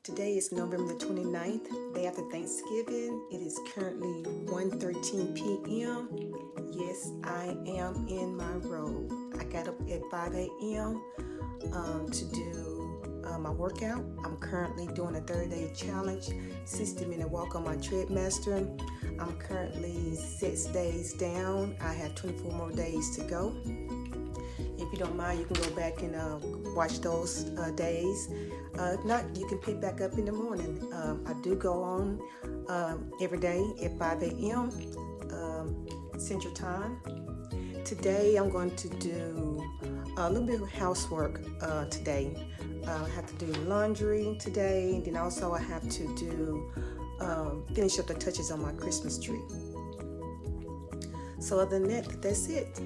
Today is November the 29th, day after Thanksgiving. It is currently 1:13 p.m. Yes, I am in my robe. I got up at 5 a.m. To do my workout. I'm currently doing a 30-day challenge, 60-minute walk on my Treadmaster. I'm currently 6 days down. I have 24 more days to go. If you don't mind, you can go back and watch those days. If not, you can pick back up in the morning. I do go on every day at 5 a.m. Central Time. Today, I'm going to do a little bit of housework today. I have to do laundry today, and then also I have to do finish up the touches on my Christmas tree. So other than that, that's it.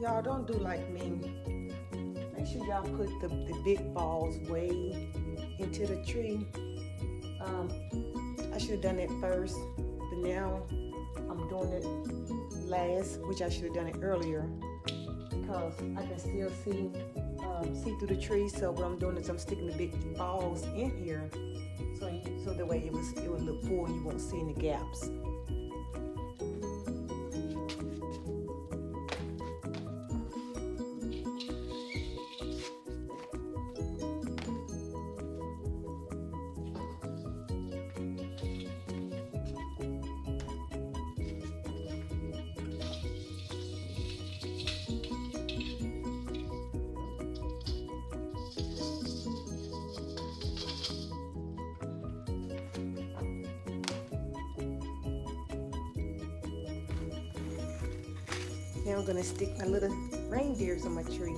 Y'all don't do like me. Make sure y'all put the big balls way into the tree. I should have done it first, but now I'm doing it last, which I should have done it earlier because I can still see through the tree. So what I'm doing is I'm sticking the big balls in here, so that way it would look full and you won't see any gaps. Now I'm gonna stick my little reindeers on my tree.